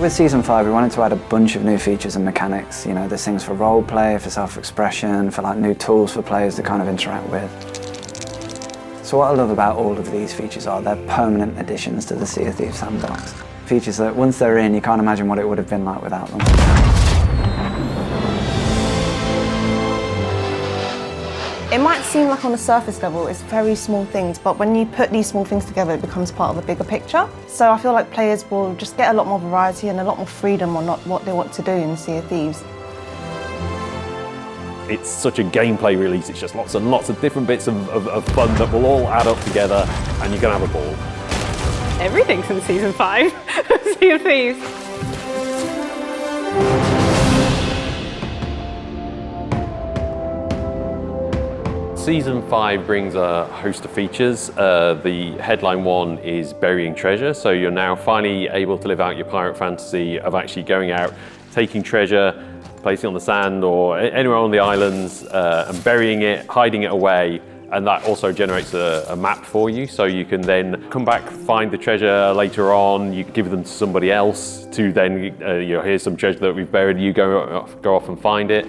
With Season 5, we wanted to add a bunch of new features and mechanics. You know, there's things for roleplay, for self-expression, for like new tools for players to kind of interact with. So what I love about all of these features are they're permanent additions to the Sea of Thieves sandbox. Features that once they're in, you can't imagine what it would have been like without them. It might seem like on the surface level it's very small things, but when you put these small things together, it becomes part of a bigger picture. So I feel like players will just get a lot more variety and a lot more freedom on what they want to do in Sea of Thieves. It's such a gameplay release, it's just lots and lots of different bits of fun that will all add up together and you're going to have a ball. Everything's in Season 5 of Sea of Thieves. Season 5 brings a host of features. The headline one is burying treasure, so you're now finally able to live out your pirate fantasy of actually going out, taking treasure, placing it on the sand or anywhere on the islands and burying it, hiding it away, and that also generates a map for you, so you can then come back, find the treasure later on, you give them to somebody else to then, here's some treasure that we've buried, you go off and find it.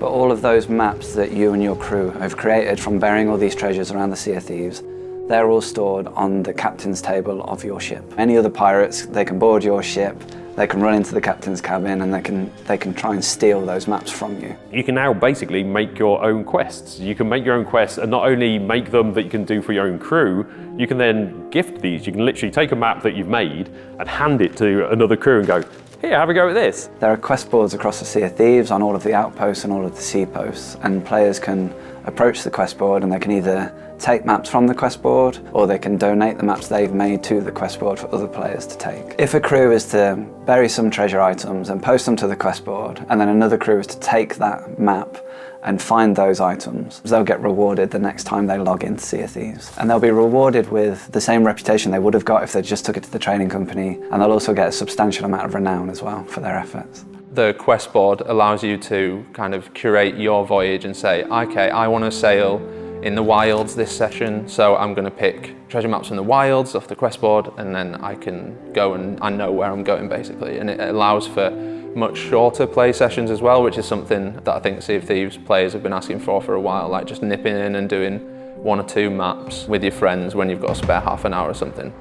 But all of those maps that you and your crew have created from burying all these treasures around the Sea of Thieves, they're all stored on the captain's table of your ship. Any other pirates, they can board your ship, they can run into the captain's cabin and they can try and steal those maps from you. You can now basically make your own quests. You can make your own quests and not only make them that you can do for your own crew, you can then gift these. You can literally take a map that you've made and hand it to another crew and go, here, have a go at this. There are quest boards across the Sea of Thieves on all of the outposts and all of the sea posts, and players can approach the quest board and they can either take maps from the quest board or they can donate the maps they've made to the quest board for other players to take. If a crew is to bury some treasure items and post them to the quest board, and then another crew is to take that map and find those items, they'll get rewarded the next time they log into Sea of Thieves. And they'll be rewarded with the same reputation they would have got if they just took it to the trading company, and they'll also get a substantial amount of renown as well for their efforts. The quest board allows you to kind of curate your voyage and say, okay, I want to sail in the wilds this session, so I'm going to pick treasure maps from the wilds off the quest board, and then I can go and I know where I'm going basically. And it allows for much shorter play sessions as well, which is something that I think Sea of Thieves players have been asking for a while, like just nipping in and doing 1 or 2 maps with your friends when you've got a spare half an hour or something.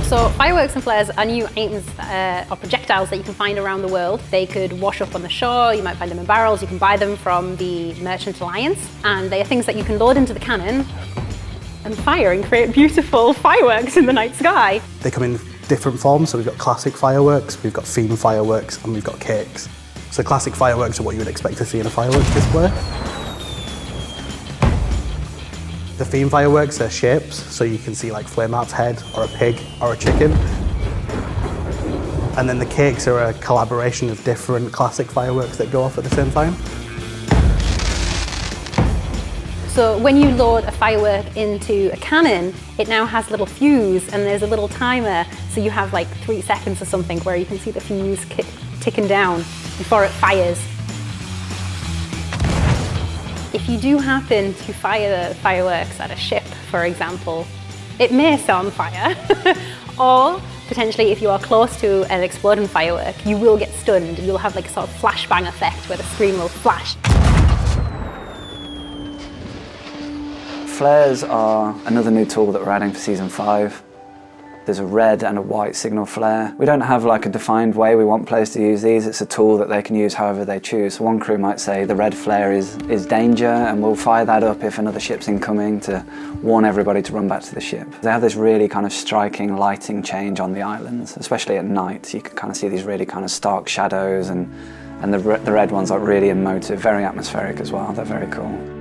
So fireworks and flares are new items or projectiles that you can find around the world. They could wash up on the shore, you might find them in barrels, you can buy them from the Merchant Alliance, and they are things that you can load into the cannon and fire and create beautiful fireworks in the night sky. They come in different forms, so we've got classic fireworks, we've got theme fireworks, and we've got cakes. So classic fireworks are what you would expect to see in a fireworks display. The theme fireworks are shapes, so you can see like Flameheart's head, or a pig, or a chicken. And then the cakes are a collaboration of different classic fireworks that go off at the same time. So when you load a firework into a cannon, it now has a little fuse and there's a little timer, so you have like 3 seconds or something where you can see the fuse ticking down before it fires. If you do happen to fire fireworks at a ship, for example, it may set on fire. Or potentially if you are close to an exploding firework, you will get stunned. You'll have like a sort of flashbang effect where the screen will flash. Flares are another new tool that we're adding for Season 5. There's a red and a white signal flare. We don't have like a defined way we want players to use these. It's a tool that they can use however they choose. So one crew might say the red flare is danger, and we'll fire that up if another ship's incoming to warn everybody to run back to the ship. They have this really kind of striking lighting change on the islands, especially at night. You can kind of see these really kind of stark shadows, and the red ones are really emotive, very atmospheric as well. They're very cool.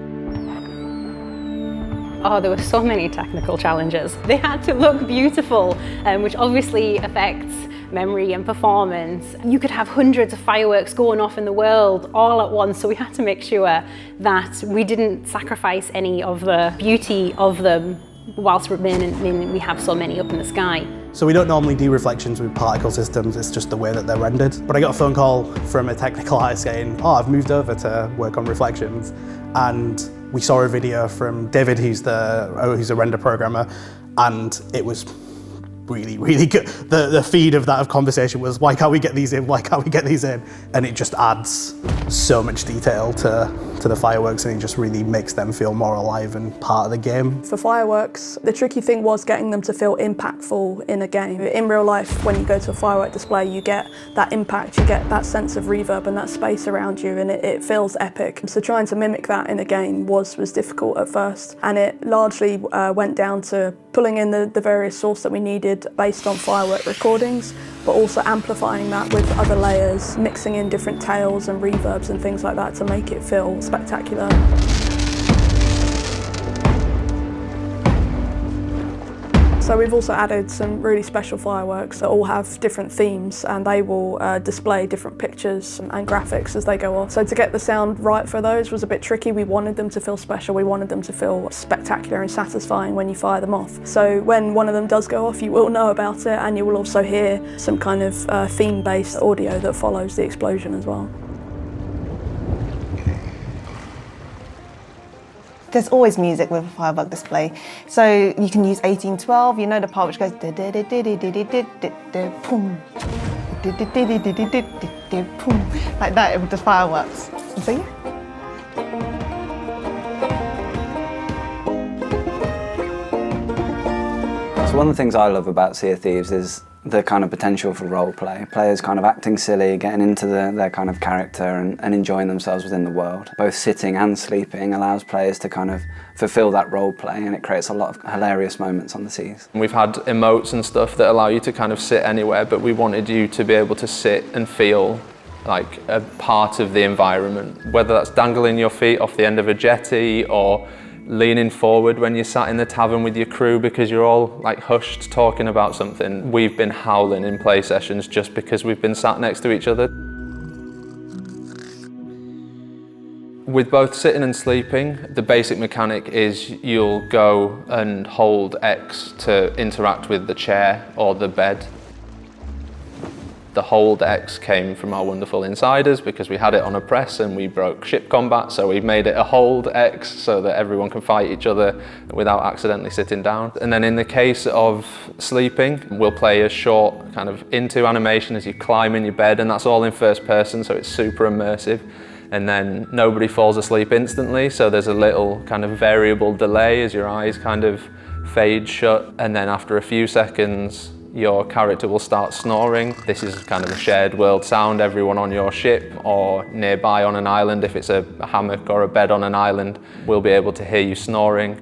Oh, there were so many technical challenges. They had to look beautiful, which obviously affects memory and performance. You could have hundreds of fireworks going off in the world all at once, so we had to make sure that we didn't sacrifice any of the beauty of them whilst remaining we have so many up in the sky. So we don't normally do reflections with particle systems, it's just the way that they're rendered. But I got a phone call from a technical artist saying, oh, I've moved over to work on reflections. And we saw a video from David, who's a render programmer, and it was really, really good. The feed of that conversation was, why can't we get these in? Why can't we get these in? And it just adds so much detail to the fireworks, and it just really makes them feel more alive and part of the game. For fireworks, the tricky thing was getting them to feel impactful in a game. In real life, when you go to a firework display, you get that impact, you get that sense of reverb and that space around you, and it feels epic. So trying to mimic that in a game was difficult at first, and it largely went down to pulling in the various source that we needed based on firework recordings, but also amplifying that with other layers, mixing in different tails and reverbs and things like that to make it feel spectacular. So we've also added some really special fireworks that all have different themes, and they will display different pictures and graphics as they go off. So to get the sound right for those was a bit tricky. We wanted them to feel special, we wanted them to feel spectacular and satisfying when you fire them off. So when one of them does go off, you will know about it, and you will also hear some kind of theme-based audio that follows the explosion as well. There's always music with a firework display. So you can use 1812, you know the part which goes boom, like that with the fireworks. So yeah. So one of the things I love about Sea of Thieves is the kind of potential for role play. Players kind of acting silly, getting into their kind of character and enjoying themselves within the world. Both sitting and sleeping allows players to kind of fulfill that role play, and it creates a lot of hilarious moments on the seas. We've had emotes and stuff that allow you to kind of sit anywhere, but we wanted you to be able to sit and feel like a part of the environment, whether that's dangling your feet off the end of a jetty or leaning forward when you're sat in the tavern with your crew because you're all like hushed talking about something. We've been howling in play sessions just because we've been sat next to each other. With both sitting and sleeping, the basic mechanic is you'll go and hold X to interact with the chair or the bed. The hold X came from our wonderful insiders because we had it on a press and we broke ship combat, so we made it a hold X so that everyone can fight each other without accidentally sitting down. And then in the case of sleeping, we'll play a short kind of into animation as you climb in your bed, and that's all in first person, so it's super immersive. And then nobody falls asleep instantly, so there's a little kind of variable delay as your eyes kind of fade shut, and then after a few seconds your character will start snoring. This is kind of a shared world sound. Everyone on your ship or nearby on an island, if it's a hammock or a bed on an island, will be able to hear you snoring.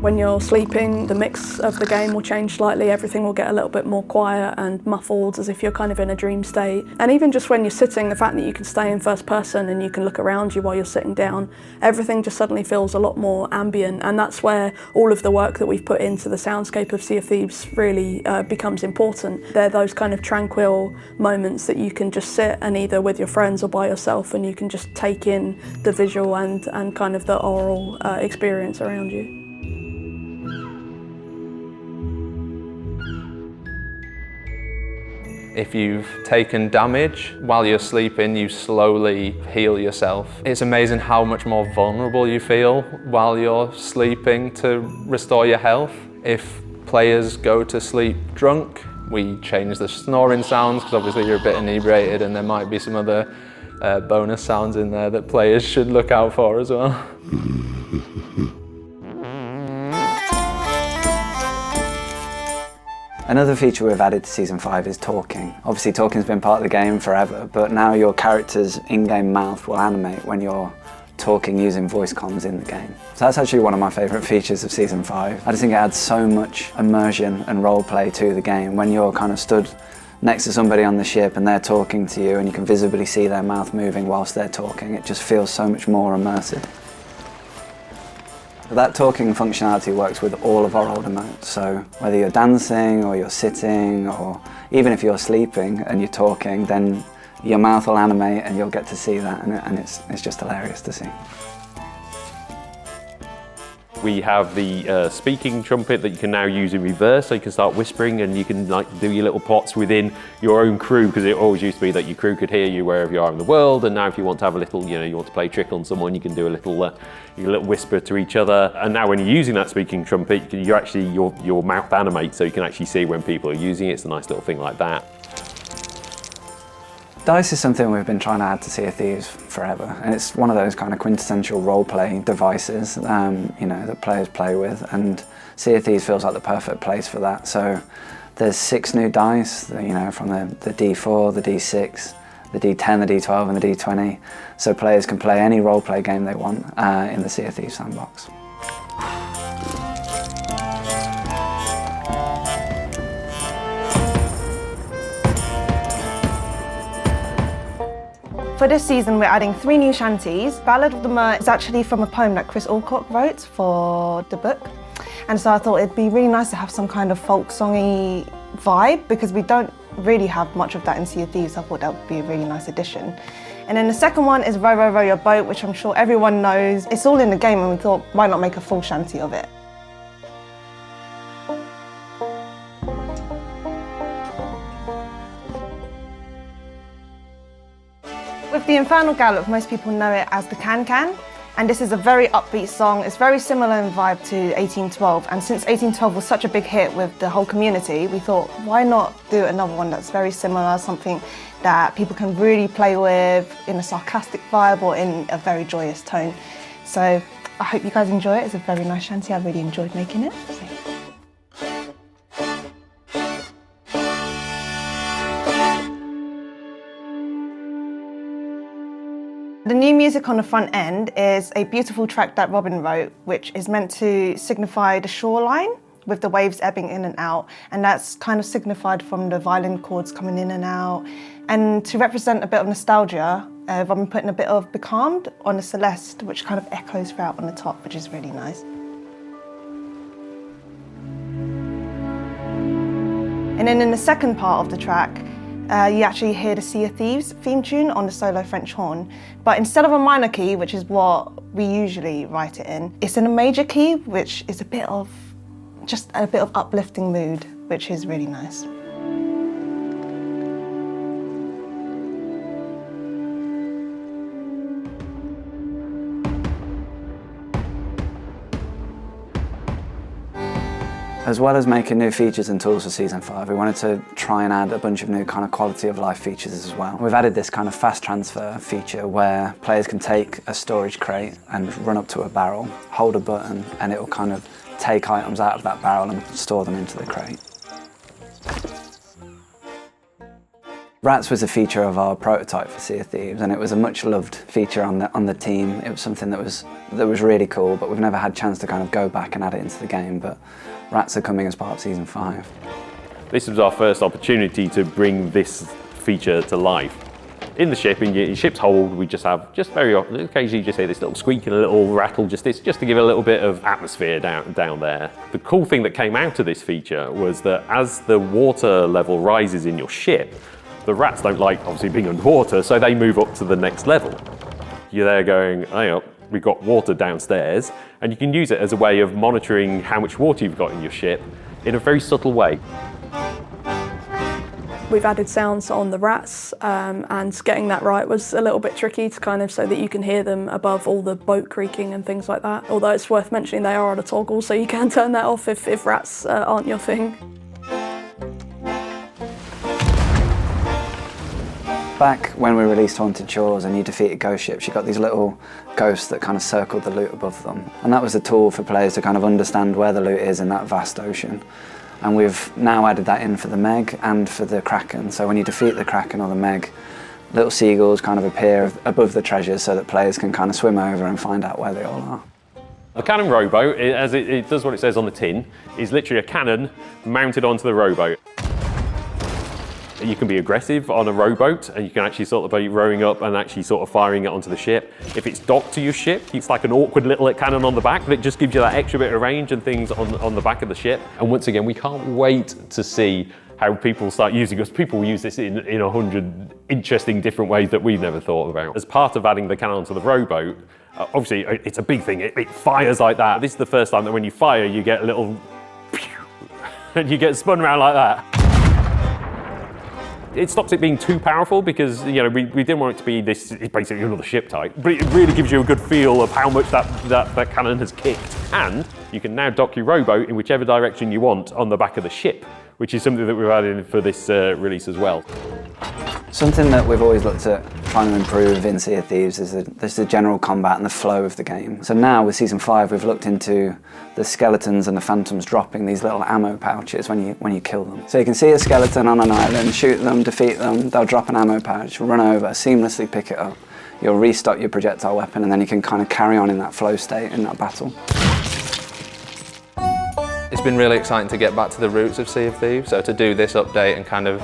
When you're sleeping, the mix of the game will change slightly. Everything will get a little bit more quiet and muffled, as if you're kind of in a dream state. And even just when you're sitting, the fact that you can stay in first person and you can look around you while you're sitting down, everything just suddenly feels a lot more ambient. And that's where all of the work that we've put into the soundscape of Sea of Thieves really becomes important. They're those kind of tranquil moments that you can just sit and either with your friends or by yourself, and you can just take in the visual and kind of the oral experience around you. If you've taken damage while you're sleeping, you slowly heal yourself. It's amazing how much more vulnerable you feel while you're sleeping to restore your health. If players go to sleep drunk, we change the snoring sounds because obviously you're a bit inebriated and there might be some other bonus sounds in there that players should look out for as well. Another feature we've added to Season 5 is talking. Obviously talking's been part of the game forever, but now your character's in-game mouth will animate when you're talking using voice comms in the game. So that's actually one of my favourite features of Season 5. I just think it adds so much immersion and role play to the game when you're kind of stood next to somebody on the ship and they're talking to you and you can visibly see their mouth moving whilst they're talking. It just feels so much more immersive. That talking functionality works with all of our older modes, so whether you're dancing or you're sitting or even if you're sleeping and you're talking, then your mouth will animate and you'll get to see that, and it's just hilarious to see. We have the speaking trumpet that you can now use in reverse, so you can start whispering and you can like do your little plots within your own crew, because it always used to be that your crew could hear you wherever you are in the world, and now if you want to have a little, you want to play trick on someone, you can do a little whisper to each other. And now when you're using that speaking trumpet, your mouth animates, so you can actually see when people are using it. It's a nice little thing like that. Dice is something we've been trying to add to Sea of Thieves forever, and it's one of those kind of quintessential role-play devices, that players play with, and Sea of Thieves feels like the perfect place for that. So there's 6 new dice, from the D4, the D6, the D10, the D12, and the D20, so players can play any role-play game they want in the Sea of Thieves sandbox. For this season, we're adding 3 new shanties. Ballad of the Mer is actually from a poem that Chris Alcock wrote for the book. And so I thought it'd be really nice to have some kind of folk songy vibe, because we don't really have much of that in Sea of Thieves. I thought that would be a really nice addition. And then the second one is Row, Row, Row Your Boat, which I'm sure everyone knows. It's all in the game, and we thought, why not make a full shanty of it? With the Infernal Gallop, most people know it as the Can-Can, and this is a very upbeat song. It's very similar in vibe to 1812, and since 1812 was such a big hit with the whole community, we thought, why not do another one that's very similar, something that people can really play with in a sarcastic vibe or in a very joyous tone. So I hope you guys enjoy it. It's a very nice shanty. I really enjoyed making it. The new music on the front end is a beautiful track that Robin wrote, which is meant to signify the shoreline with the waves ebbing in and out, and that's kind of signified from the violin chords coming in and out. And to represent a bit of nostalgia, Robin put in a bit of Becalmed on the Celeste, which kind of echoes throughout on the top, which is really nice. And then in the second part of the track, you actually hear the Sea of Thieves theme tune on the solo French horn. But instead of a minor key, which is what we usually write it in, it's in a major key, which is just a bit of uplifting mood, which is really nice. As well as making new features and tools for Season 5, we wanted to try and add a bunch of new kind of quality of life features as well. We've added this kind of fast transfer feature where players can take a storage crate and run up to a barrel, hold a button, and it will kind of take items out of that barrel and store them into the crate. Rats was a feature of our prototype for Sea of Thieves, and it was a much loved feature on the team. It was something that was really cool, but we've never had a chance to kind of go back and add it into the game. But rats are coming as part of Season 5. This was our first opportunity to bring this feature to life. In the ship, in your ship's hold, we just have, very often, occasionally you just hear this little squeak and a little rattle, just to give a little bit of atmosphere down there. The cool thing that came out of this feature was that as the water level rises in your ship, the rats don't like, obviously, being underwater, so they move up to the next level. You're there going, oh, we've got water downstairs, and you can use it as a way of monitoring how much water you've got in your ship in a very subtle way. We've added sounds on the rats, and getting that right was a little bit tricky to kind of so that you can hear them above all the boat creaking and things like that. Although it's worth mentioning they are on a toggle, so you can turn that off if rats aren't your thing. Back when we released Haunted Shores and you defeated ghost ships, you got these little ghosts that kind of circled the loot above them. And that was a tool for players to kind of understand where the loot is in that vast ocean. And we've now added that in for the Meg and for the Kraken. So when you defeat the Kraken or the Meg, little seagulls kind of appear above the treasures so that players can kind of swim over and find out where they all are. The cannon rowboat, as it does what it says on the tin, is literally a cannon mounted onto the rowboat. You can be aggressive on a rowboat, and you can actually sort of be rowing up and actually sort of firing it onto the ship. If it's docked to your ship, it's like an awkward little cannon on the back that just gives you that extra bit of range and things on the back of the ship. And once again, we can't wait to see how people start using us. People use this in 100 interesting different ways that we've never thought about. As part of adding the cannon to the rowboat, obviously it's a big thing. It fires like that. This is the first time that when you fire, you get a little and you get spun around like that. It stops it being too powerful because, you know, we didn't want it to be this, it's basically another ship type, but it really gives you a good feel of how much that cannon has kicked. And you can now dock your rowboat in whichever direction you want on the back of the ship, which is something that we've added for this release as well. Something that we've always looked at trying to improve in Sea of Thieves is the general combat and the flow of the game. So now with Season 5 we've looked into the skeletons and the phantoms dropping these little ammo pouches when you kill them. So you can see a skeleton on an island, shoot them, defeat them, they'll drop an ammo pouch, run over, seamlessly pick it up. You'll restock your projectile weapon and then you can kind of carry on in that flow state in that battle. It's been really exciting to get back to the roots of Sea of Thieves, so to do this update and kind of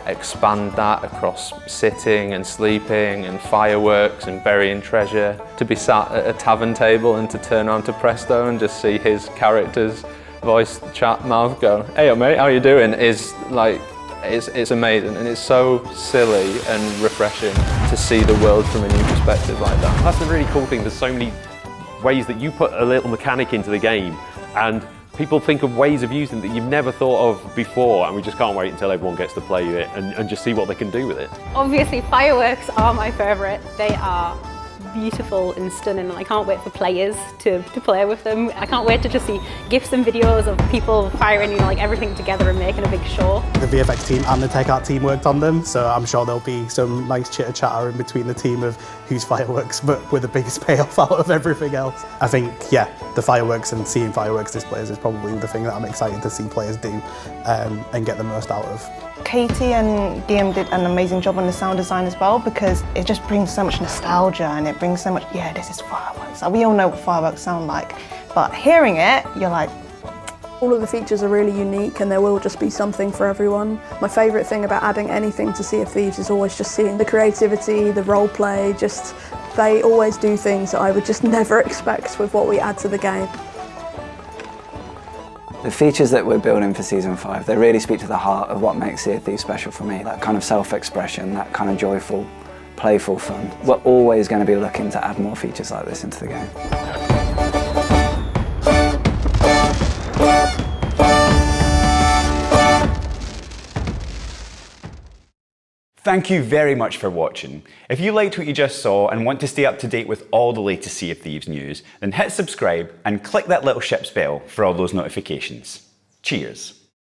expand that across sitting and sleeping and fireworks and burying treasure, to be sat at a tavern table and to turn on to Presto and just see his character's voice chat mouth go, "Hey mate, how you doing?" is like, it's amazing, and it's so silly and refreshing to see the world from a new perspective like that. That's the really cool thing. There's so many ways that you put a little mechanic into the game, and people think of ways of using it that you've never thought of before, and we just can't wait until everyone gets to play it and just see what they can do with it. Obviously, fireworks are my favourite. They are beautiful and stunning, and I can't wait for players to play with them. I can't wait to just see GIFs and videos of people firing, you know, like everything together and making a big show. The VFX team and the tech art team worked on them, so I'm sure there'll be some nice chitter-chatter in between the team of whose fireworks, but with the biggest payoff out of everything else. I think, yeah, the fireworks and seeing fireworks displays is probably the thing that I'm excited to see players do and get the most out of. Katie and DM did an amazing job on the sound design as well, because it just brings so much nostalgia and it brings so much, yeah, this is fireworks. Like, we all know what fireworks sound like, but hearing it, you're like... All of the features are really unique and there will just be something for everyone. My favourite thing about adding anything to Sea of Thieves is always just seeing the creativity, the role play, just they always do things that I would just never expect with what we add to the game. The features that we're building for Season 5, they really speak to the heart of what makes Sea of Thieves special for me. That kind of self-expression, that kind of joyful, playful fun. We're always going to be looking to add more features like this into the game. Thank you very much for watching. If you liked what you just saw and want to stay up to date with all the latest Sea of Thieves news, then hit subscribe and click that little ship's bell for all those notifications. Cheers.